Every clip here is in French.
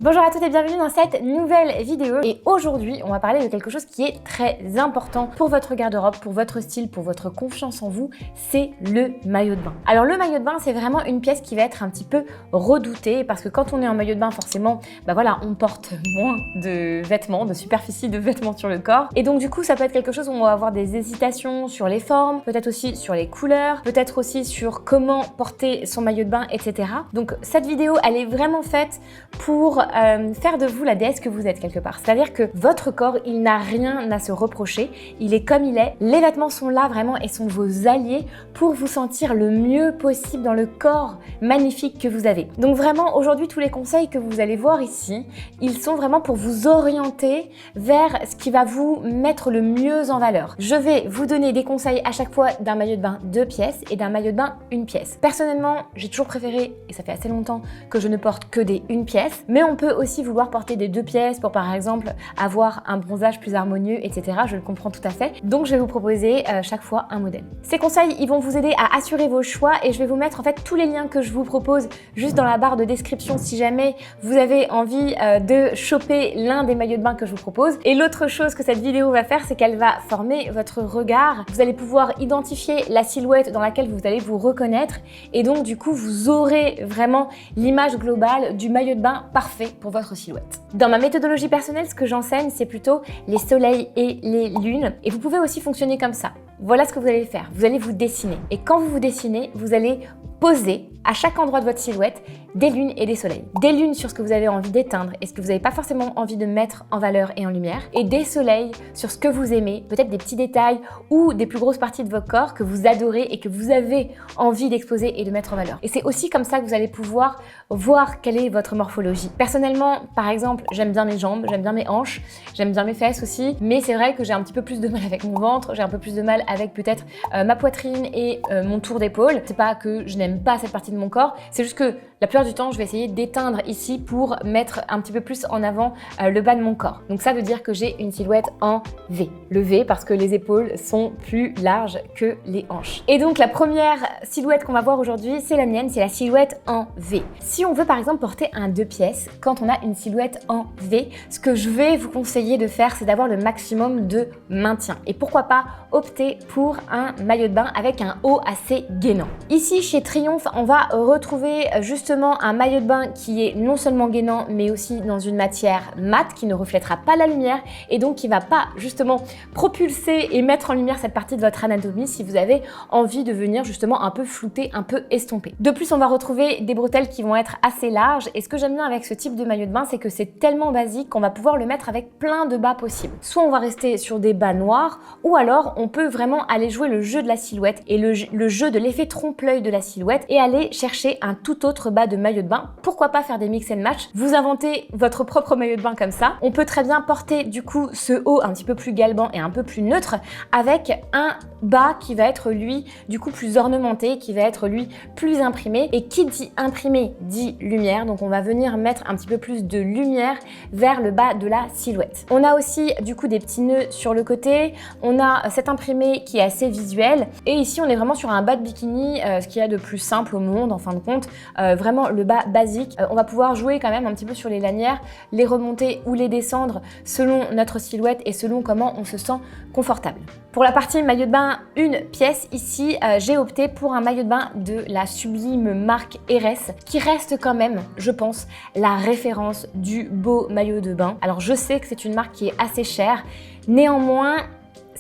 Bonjour à toutes et bienvenue dans cette nouvelle vidéo et aujourd'hui on va parler de quelque chose qui est très important pour votre garde-robe, pour votre style, pour votre confiance en vous, c'est le maillot de bain. Alors le maillot de bain c'est vraiment une pièce qui va être un petit peu redoutée parce que quand on est en maillot de bain forcément on porte moins de vêtements, de superficie de vêtements sur le corps et donc du coup ça peut être quelque chose où on va avoir des hésitations sur les formes, peut-être aussi sur les couleurs, peut-être aussi sur comment porter son maillot de bain, etc. Donc cette vidéo elle est vraiment faite pour faire de vous la déesse que vous êtes quelque part. C'est-à-dire que votre corps, il n'a rien à se reprocher, il est comme il est. Les vêtements sont là vraiment et sont vos alliés pour vous sentir le mieux possible dans le corps magnifique que vous avez. Donc vraiment, aujourd'hui, tous les conseils que vous allez voir ici, ils sont vraiment pour vous orienter vers ce qui va vous mettre le mieux en valeur. Je vais vous donner des conseils à chaque fois d'un maillot de bain 2 pièces et d'un maillot de bain 1 pièce. Personnellement, j'ai toujours préféré, et ça fait assez longtemps que je ne porte que des 1 pièce, mais on peut aussi vouloir porter des 2 pièces pour par exemple avoir un bronzage plus harmonieux, etc. Je le comprends tout à fait. Donc je vais vous proposer chaque fois un modèle. Ces conseils, ils vont vous aider à assurer vos choix et je vais vous mettre en fait tous les liens que je vous propose juste dans la barre de description si jamais vous avez envie de choper l'un des maillots de bain que je vous propose. Et l'autre chose que cette vidéo va faire, c'est qu'elle va former votre regard. Vous allez pouvoir identifier la silhouette dans laquelle vous allez vous reconnaître et donc du coup vous aurez vraiment l'image globale du maillot de bain parfait pour votre silhouette. Dans ma méthodologie personnelle, ce que j'enseigne, c'est plutôt les soleils et les lunes. Et vous pouvez aussi fonctionner comme ça. Voilà ce que vous allez faire. Vous allez vous dessiner. Et quand vous vous dessinez, vous allez poser à chaque endroit de votre silhouette des lunes et des soleils. Des lunes sur ce que vous avez envie d'éteindre et ce que vous n'avez pas forcément envie de mettre en valeur et en lumière. Et des soleils sur ce que vous aimez, peut-être des petits détails ou des plus grosses parties de votre corps que vous adorez et que vous avez envie d'exposer et de mettre en valeur. Et c'est aussi comme ça que vous allez pouvoir voir quelle est votre morphologie. Personnellement, par exemple, j'aime bien mes jambes, j'aime bien mes hanches, j'aime bien mes fesses aussi, mais c'est vrai que j'ai un petit peu plus de mal avec mon ventre, j'ai un peu plus de mal avec peut-être ma poitrine et mon tour d'épaule. C'est pas que je n'aime pas cette partie de mon corps, c'est juste que la plupart du temps, je vais essayer d'éteindre ici pour mettre un petit peu plus en avant le bas de mon corps. Donc ça veut dire que j'ai une silhouette en V. Le V parce que les épaules sont plus larges que les hanches. Et donc la première silhouette qu'on va voir aujourd'hui, c'est la mienne, c'est la silhouette en V. Si on veut par exemple porter un 2 pièces, quand on a une silhouette en V, ce que je vais vous conseiller de faire, c'est d'avoir le maximum de maintien. Et pourquoi pas opter pour un maillot de bain avec un haut assez gainant. Ici, chez Triomphe, on va retrouver justement un maillot de bain qui est non seulement gainant, mais aussi dans une matière mate qui ne reflètera pas la lumière et donc qui va pas justement propulser et mettre en lumière cette partie de votre anatomie si vous avez envie de venir justement un peu flouter, un peu estomper. De plus, on va retrouver des bretelles qui vont être assez larges et ce que j'aime bien avec ce type de maillot de bain, c'est que c'est tellement basique qu'on va pouvoir le mettre avec plein de bas possibles. Soit on va rester sur des bas noirs ou alors on peut vraiment aller jouer le jeu de la silhouette et le jeu de l'effet trompe-l'œil de la silhouette et aller chercher un tout autre bas de maillot de bain. Pourquoi pas faire des mix and match? Vous inventez votre propre maillot de bain comme ça. On peut très bien porter du coup ce haut un petit peu plus galbant et un peu plus neutre avec un bas qui va être lui du coup plus ornementé, qui va être lui plus imprimé. Et qui dit imprimé dit lumière, donc on va venir mettre un petit peu plus de lumière vers le bas de la silhouette. On a aussi du coup des petits nœuds sur le côté, on a cet imprimé qui est assez visuel et ici on est vraiment sur un bas de bikini, ce qu'il y a de plus simple au monde en fin de compte, vraiment le bas basique. On va pouvoir jouer quand même un petit peu sur les lanières, les remonter ou les descendre selon notre silhouette et selon comment on se sent confortable. Pour la partie maillot de bain 1 pièce, ici j'ai opté pour un maillot de bain de la sublime marque Eresse qui reste quand même, je pense, la référence du beau maillot de bain. Alors je sais que c'est une marque qui est assez chère, néanmoins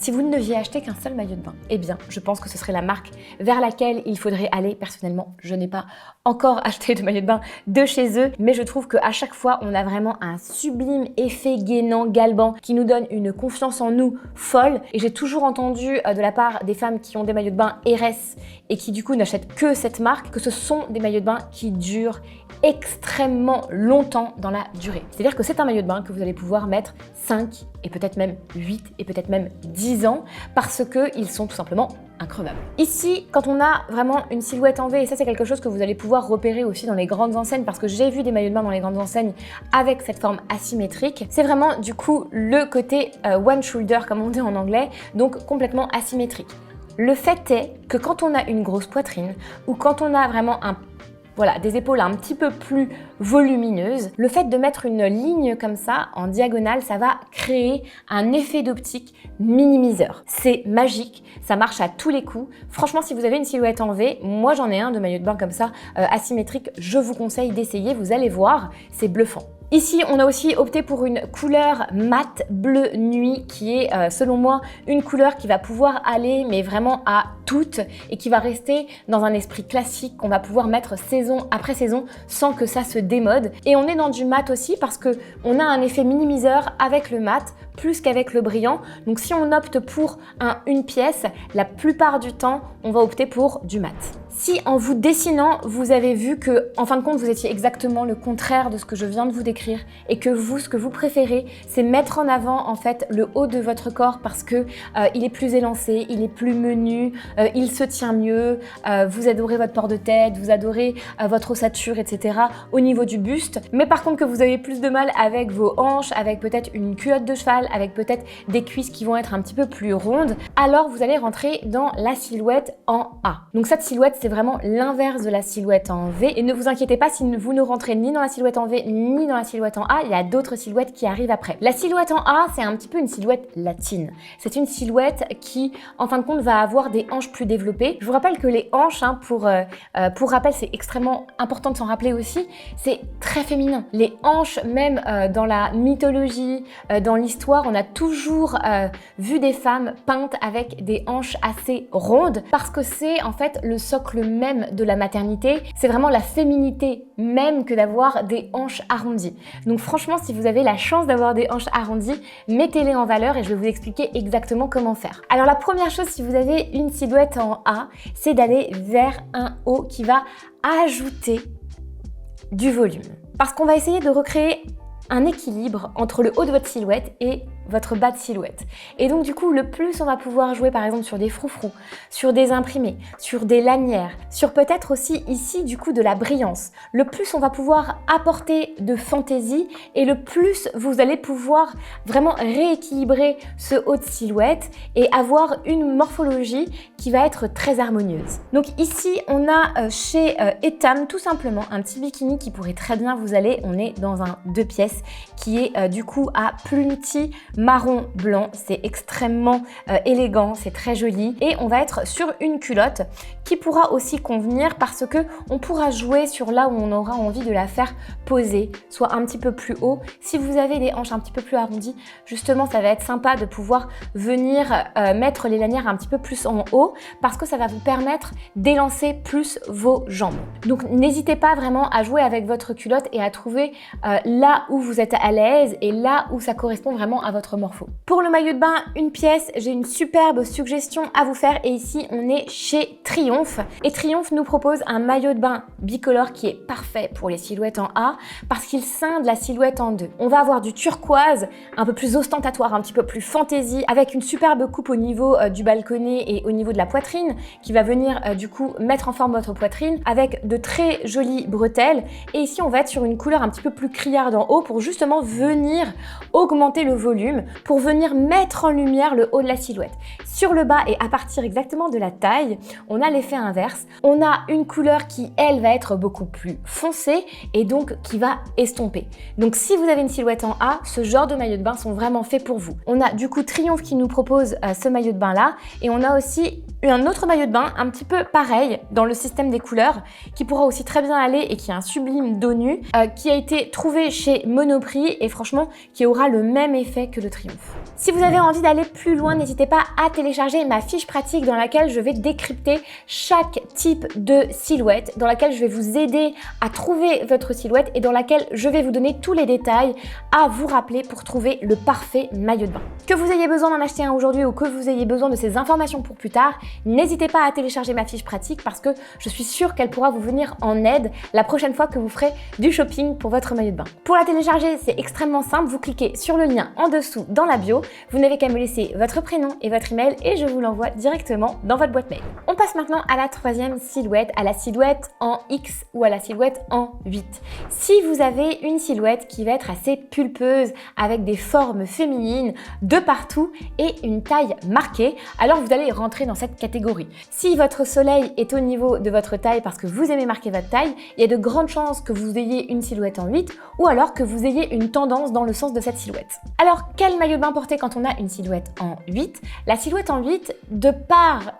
si vous ne deviez acheter qu'un seul maillot de bain, eh bien, je pense que ce serait la marque vers laquelle il faudrait aller. Personnellement, je n'ai pas encore acheté de maillot de bain de chez eux, mais je trouve qu'à chaque fois, on a vraiment un sublime effet gainant, galbant, qui nous donne une confiance en nous folle. Et j'ai toujours entendu de la part des femmes qui ont des maillots de bain RS et qui du coup n'achètent que cette marque, que ce sont des maillots de bain qui durent extrêmement longtemps dans la durée. C'est-à-dire que c'est un maillot de bain que vous allez pouvoir mettre 5 et peut-être même 8 et peut-être même 10 ans parce qu'ils sont tout simplement increvables. Ici, quand on a vraiment une silhouette en V, et ça c'est quelque chose que vous allez pouvoir repérer aussi dans les grandes enseignes parce que j'ai vu des maillots de bain dans les grandes enseignes avec cette forme asymétrique, c'est vraiment du coup le côté one shoulder comme on dit en anglais, donc complètement asymétrique. Le fait est que quand on a une grosse poitrine ou quand on a vraiment un voilà, des épaules un petit peu plus volumineuses. Le fait de mettre une ligne comme ça en diagonale, ça va créer un effet d'optique minimiseur. C'est magique, ça marche à tous les coups. Franchement, si vous avez une silhouette en V, moi j'en ai un de maillot de bain comme ça, asymétrique, je vous conseille d'essayer, vous allez voir, c'est bluffant. Ici, on a aussi opté pour une couleur mat bleu nuit qui est, selon moi, une couleur qui va pouvoir aller, mais vraiment à toutes et qui va rester dans un esprit classique qu'on va pouvoir mettre saison après saison sans que ça se démode. Et on est dans du mat aussi parce que on a un effet minimiseur avec le mat plus qu'avec le brillant. Donc si on opte pour une pièce, la plupart du temps, on va opter pour du mat. Si en vous dessinant, vous avez vu que, en fin de compte, vous étiez exactement le contraire de ce que je viens de vous décrire et que vous, ce que vous préférez, c'est mettre en avant en fait le haut de votre corps parce que il est plus élancé, il est plus menu, il se tient mieux, vous adorez votre port de tête, vous adorez votre ossature, etc. au niveau du buste. Mais par contre que vous avez plus de mal avec vos hanches, avec peut-être une culotte de cheval, avec peut-être des cuisses qui vont être un petit peu plus rondes, alors vous allez rentrer dans la silhouette en A. Donc cette silhouette, c'est vraiment l'inverse de la silhouette en V. Et ne vous inquiétez pas si vous ne rentrez ni dans la silhouette en V ni dans la silhouette en A, il y a d'autres silhouettes qui arrivent après. La silhouette en A, c'est un petit peu une silhouette latine. C'est une silhouette qui, en fin de compte, va avoir des hanches plus développées. Je vous rappelle que les hanches, pour rappel, c'est extrêmement important de s'en rappeler aussi, c'est très féminin. Les hanches, même dans la mythologie, dans l'histoire, on a toujours vu des femmes peintes avec des hanches assez rondes parce que c'est en fait le socle même de la maternité. C'est vraiment la féminité même que d'avoir des hanches arrondies. Donc franchement, si vous avez la chance d'avoir des hanches arrondies, mettez-les en valeur et je vais vous expliquer exactement comment faire. Alors la première chose, si vous avez une silhouette en A, c'est d'aller vers un haut qui va ajouter du volume. Parce qu'on va essayer de recréer un équilibre entre le haut de votre silhouette et votre bas de silhouette. Et donc du coup, le plus on va pouvoir jouer par exemple sur des froufrous, sur des imprimés, sur des lanières, sur peut-être aussi ici du coup de la brillance, le plus on va pouvoir apporter de fantaisie et le plus vous allez pouvoir vraiment rééquilibrer ce haut de silhouette et avoir une morphologie qui va être très harmonieuse. Donc ici, on a chez Etam tout simplement un petit bikini qui pourrait très bien vous aller. On est dans un 2 pièces qui est du coup à plumty marron blanc, c'est extrêmement élégant, c'est très joli et on va être sur une culotte qui pourra aussi convenir parce que on pourra jouer sur là où on aura envie de la faire poser, soit un petit peu plus haut. Si vous avez des hanches un petit peu plus arrondies, justement ça va être sympa de pouvoir venir mettre les lanières un petit peu plus en haut parce que ça va vous permettre d'élancer plus vos jambes. Donc n'hésitez pas vraiment à jouer avec votre culotte et à trouver là où vous êtes à l'aise et là où ça correspond vraiment à votre morpho. Pour le maillot de bain, une pièce, j'ai une superbe suggestion à vous faire et ici on est chez Triomphe et Triomphe nous propose un maillot de bain bicolore qui est parfait pour les silhouettes en A parce qu'il scinde la silhouette en deux. On va avoir du turquoise un peu plus ostentatoire, un petit peu plus fantaisie avec une superbe coupe au niveau du balconnet et au niveau de la poitrine qui va venir du coup mettre en forme votre poitrine avec de très jolies bretelles et ici on va être sur une couleur un petit peu plus criarde en haut pour justement venir augmenter le volume, pour venir mettre en lumière le haut de la silhouette. Sur le bas et à partir exactement de la taille, on a l'effet inverse. On a une couleur qui, elle, va être beaucoup plus foncée et donc qui va estomper. Donc si vous avez une silhouette en A, ce genre de maillot de bain sont vraiment faits pour vous. On a du coup Triomphe qui nous propose ce maillot de bain là et on a aussi un autre maillot de bain un petit peu pareil dans le système des couleurs qui pourra aussi très bien aller et qui est un sublime dos nu qui a été trouvé chez Monoprix et franchement qui aura le même effet que le Triomphe. Si vous avez envie d'aller plus loin, n'hésitez pas à télécharger ma fiche pratique dans laquelle je vais décrypter chaque type de silhouette, dans laquelle je vais vous aider à trouver votre silhouette et dans laquelle je vais vous donner tous les détails à vous rappeler pour trouver le parfait maillot de bain. Que vous ayez besoin d'en acheter un aujourd'hui ou que vous ayez besoin de ces informations pour plus tard, n'hésitez pas à télécharger ma fiche pratique parce que je suis sûre qu'elle pourra vous venir en aide la prochaine fois que vous ferez du shopping pour votre maillot de bain. Pour la télécharger, c'est extrêmement simple, vous cliquez sur le lien en dessous dessous dans la bio. Vous n'avez qu'à me laisser votre prénom et votre email et je vous l'envoie directement dans votre boîte mail. On passe maintenant à la troisième silhouette, à la silhouette en X ou à la silhouette en 8. Si vous avez une silhouette qui va être assez pulpeuse, avec des formes féminines de partout et une taille marquée, alors vous allez rentrer dans cette catégorie. Si votre soleil est au niveau de votre taille parce que vous aimez marquer votre taille, il y a de grandes chances que vous ayez une silhouette en 8 ou alors que vous ayez une tendance dans le sens de cette silhouette. Alors, quel maillot de bain porter quand on a une silhouette en 8? La silhouette en 8, de par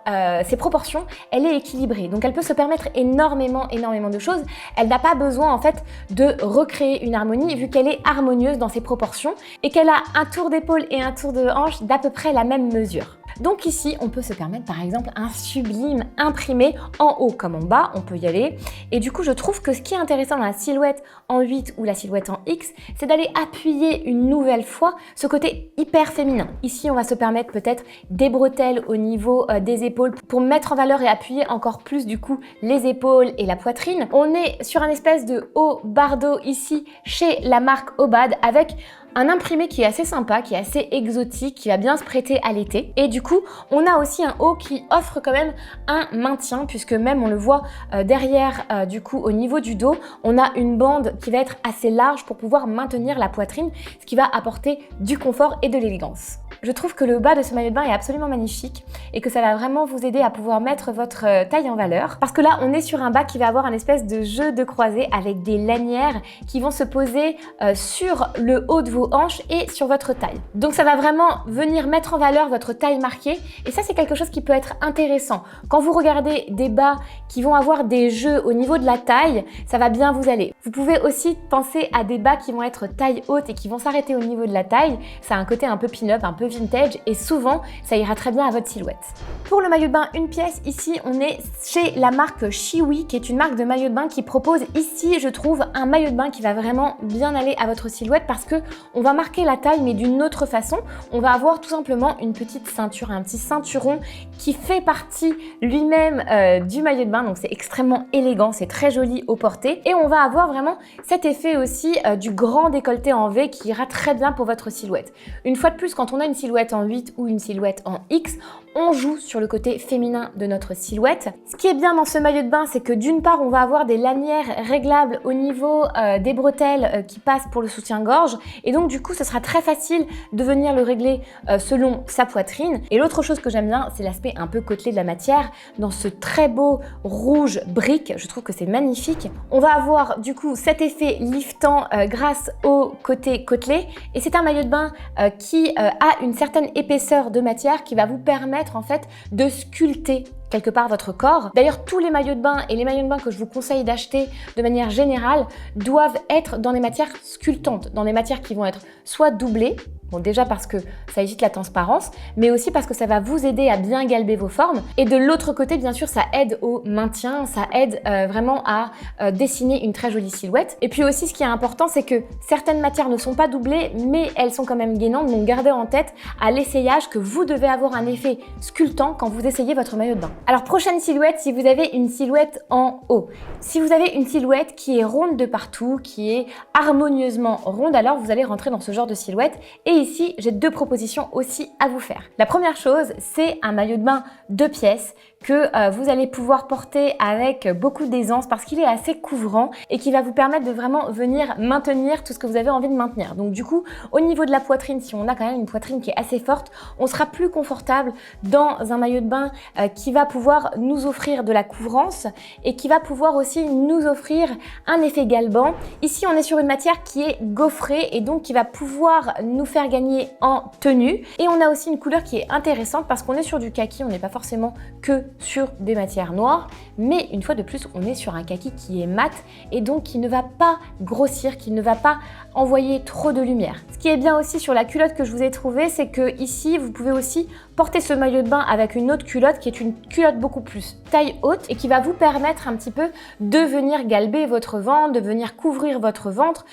ses proportions, elle est équilibrée. Donc, elle peut se permettre énormément de choses. Elle n'a pas besoin, en fait, de recréer une harmonie vu qu'elle est harmonieuse dans ses proportions et qu'elle a un tour d'épaule et un tour de hanche d'à peu près la même mesure. Donc ici, on peut se permettre par exemple un sublime imprimé en haut comme en bas, on peut y aller. Et du coup, je trouve que ce qui est intéressant dans la silhouette en 8 ou la silhouette en X, c'est d'aller appuyer une nouvelle fois ce côté hyper féminin. Ici, on va se permettre peut-être des bretelles au niveau des épaules pour mettre en valeur et appuyer encore plus du coup les épaules et la poitrine. On est sur un espèce de haut bardeau ici chez la marque Obad avec un imprimé qui est assez sympa, qui est assez exotique, qui va bien se prêter à l'été. Et du coup, on a aussi un haut qui offre quand même un maintien, puisque même on le voit derrière, du coup, au niveau du dos, on a une bande qui va être assez large pour pouvoir maintenir la poitrine, ce qui va apporter du confort et de l'élégance. Je trouve que le bas de ce maillot de bain est absolument magnifique et que ça va vraiment vous aider à pouvoir mettre votre taille en valeur. Parce que là, on est sur un bas qui va avoir un espèce de jeu de croisée avec des lanières qui vont se poser sur le haut de vos hanches et sur votre taille. Donc ça va vraiment venir mettre en valeur votre taille marquée et ça, c'est quelque chose qui peut être intéressant. Quand vous regardez des bas qui vont avoir des jeux au niveau de la taille, ça va bien vous aller. Vous pouvez aussi penser à des bas qui vont être taille haute et qui vont s'arrêter au niveau de la taille. Ça a un côté un peu pin-up, un peu vintage et souvent ça ira très bien à votre silhouette. Pour le maillot de bain une pièce, ici on est chez la marque Chiwi qui est une marque de maillot de bain qui propose ici, je trouve, un maillot de bain qui va vraiment bien aller à votre silhouette parce que on va marquer la taille mais d'une autre façon. On va avoir tout simplement une petite ceinture, un petit ceinturon qui fait partie lui-même du maillot de bain, donc c'est extrêmement élégant, c'est très joli au porté et on va avoir vraiment cet effet aussi du grand décolleté en V qui ira très bien pour votre silhouette. Une fois de plus, quand on a une silhouette en 8 ou une silhouette en X, on joue sur le côté féminin de notre silhouette. Ce qui est bien dans ce maillot de bain, c'est que d'une part, on va avoir des lanières réglables au niveau des bretelles qui passent pour le soutien-gorge et donc du coup, ce sera très facile de venir le régler selon sa poitrine. Et l'autre chose que j'aime bien, c'est l'aspect un peu côtelé de la matière dans ce très beau rouge brique. Je trouve que c'est magnifique. On va avoir du coup cet effet liftant grâce au côté côtelé et c'est un maillot de bain qui a une certaine épaisseur de matière qui va vous permettre en fait de sculpter quelque part votre corps. D'ailleurs, tous les maillots de bain et les maillots de bain que je vous conseille d'acheter de manière générale doivent être dans des matières sculptantes, dans des matières qui vont être soit doublées, bon déjà parce que ça évite la transparence, mais aussi parce que ça va vous aider à bien galber vos formes. Et de l'autre côté, bien sûr, ça aide au maintien, ça aide vraiment à dessiner une très jolie silhouette. Et puis aussi, ce qui est important, c'est que certaines matières ne sont pas doublées, mais elles sont quand même gainantes. Donc gardez en tête à l'essayage que vous devez avoir un effet sculptant quand vous essayez votre maillot de bain. Alors prochaine silhouette, si vous avez une silhouette en haut. Si vous avez une silhouette qui est ronde de partout, qui est harmonieusement ronde, alors vous allez rentrer dans ce genre de silhouette. Et ici, j'ai deux propositions aussi à vous faire. La première chose, c'est un maillot de bain 2 pièces que vous allez pouvoir porter avec beaucoup d'aisance parce qu'il est assez couvrant et qui va vous permettre de vraiment venir maintenir tout ce que vous avez envie de maintenir. Donc du coup, au niveau de la poitrine, si on a quand même une poitrine qui est assez forte, on sera plus confortable dans un maillot de bain qui va pouvoir nous offrir de la couvrance et qui va pouvoir aussi nous offrir un effet galbant. Ici, on est sur une matière qui est gaufrée et donc qui va pouvoir nous faire gagner en tenue. Et on a aussi une couleur qui est intéressante parce qu'on est sur du kaki, on n'est pas forcément que sur des matières noires, mais une fois de plus, on est sur un kaki qui est mat et donc qui ne va pas grossir, qui ne va pas envoyer trop de lumière. Ce qui est bien aussi sur la culotte que je vous ai trouvée, c'est que ici, vous pouvez aussi porter ce maillot de bain avec une autre culotte qui est une culotte beaucoup plus taille haute et qui va vous permettre un petit peu de venir galber votre ventre, de venir couvrir votre ventre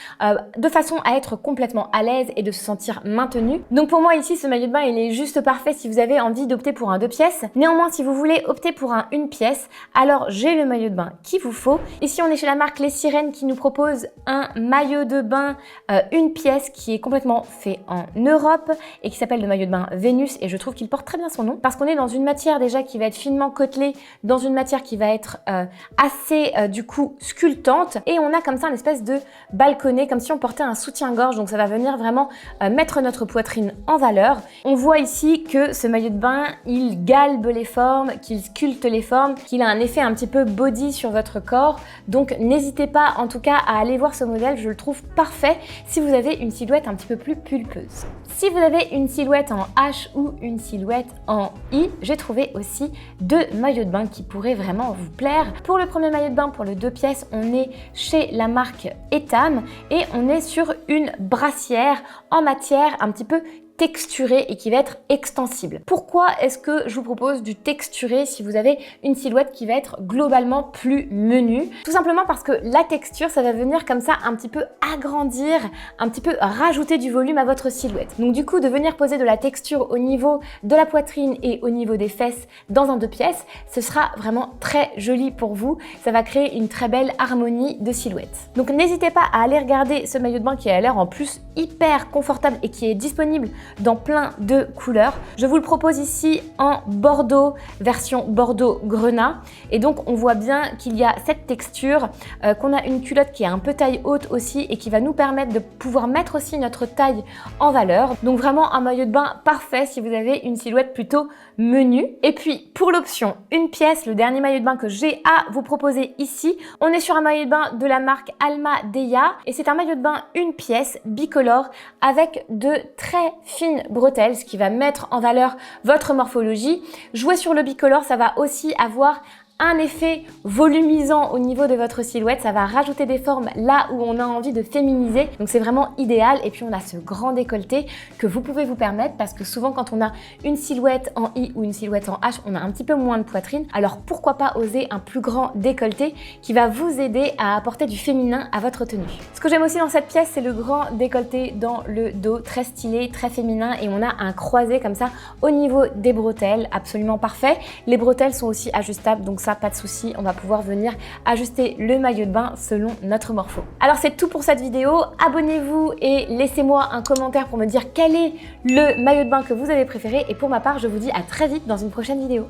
de façon à être complètement à l'aise et de se sentir maintenu. Donc pour moi ici, ce maillot de bain, il est juste parfait si vous avez envie d'opter pour un 2 pièces. Néanmoins, si vous voulez opté pour un une pièce, alors j'ai le maillot de bain qu'il vous faut. Ici, on est chez la marque Les Sirènes qui nous propose un maillot de bain une pièce qui est complètement fait en Europe et qui s'appelle le maillot de bain Vénus, et je trouve qu'il porte très bien son nom parce qu'on est dans une matière déjà qui va être finement côtelée, dans une matière qui va être assez du coup sculptante, et on a comme ça une espèce de balconnet comme si on portait un soutien-gorge, donc ça va venir vraiment mettre notre poitrine en valeur. On voit ici que ce maillot de bain, il galbe les formes, qu'il sculpte les formes, qu'il a un effet un petit peu body sur votre corps, donc n'hésitez pas en tout cas à aller voir ce modèle, je le trouve parfait si vous avez une silhouette un petit peu plus pulpeuse. Si vous avez une silhouette en H ou une silhouette en I, j'ai trouvé aussi deux maillots de bain qui pourraient vraiment vous plaire. Pour le premier maillot de bain, pour le 2 pièces, on est chez la marque Etam et on est sur une brassière en matière un petit peu texturé et qui va être extensible. Pourquoi est-ce que je vous propose du texturé si vous avez une silhouette qui va être globalement plus menue? Tout simplement parce que la texture, ça va venir comme ça un petit peu agrandir, un petit peu rajouter du volume à votre silhouette. Donc du coup, de venir poser de la texture au niveau de la poitrine et au niveau des fesses dans un 2 pièces, ce sera vraiment très joli pour vous. Ça va créer une très belle harmonie de silhouette. Donc n'hésitez pas à aller regarder ce maillot de bain qui a l'air en plus hyper confortable et qui est disponible dans plein de couleurs. Je vous le propose ici en bordeaux, version bordeaux grenat. Et donc on voit bien qu'il y a cette texture, qu'on a une culotte qui est un peu taille haute aussi et qui va nous permettre de pouvoir mettre aussi notre taille en valeur. Donc vraiment un maillot de bain parfait si vous avez une silhouette plutôt menue. Et puis pour l'option une pièce, le dernier maillot de bain que j'ai à vous proposer ici, on est sur un maillot de bain de la marque Alma Daya et c'est un maillot de bain une pièce bicolore avec de très fines bretelles, ce qui va mettre en valeur votre morphologie. Jouer sur le bicolore, ça va aussi avoir un effet volumisant au niveau de votre silhouette, ça va rajouter des formes là où on a envie de féminiser, donc c'est vraiment idéal. Et puis on a ce grand décolleté que vous pouvez vous permettre parce que souvent quand on a une silhouette en I ou une silhouette en H, on a un petit peu moins de poitrine, alors pourquoi pas oser un plus grand décolleté qui va vous aider à apporter du féminin à votre tenue. Ce que j'aime aussi dans cette pièce, c'est le grand décolleté dans le dos, très stylé, très féminin, et on a un croisé comme ça au niveau des bretelles, absolument parfait. Les bretelles sont aussi ajustables, donc ça, pas de souci, on va pouvoir venir ajuster le maillot de bain selon notre morpho. Alors c'est tout pour cette vidéo, abonnez-vous et laissez-moi un commentaire pour me dire quel est le maillot de bain que vous avez préféré, et pour ma part je vous dis à très vite dans une prochaine vidéo.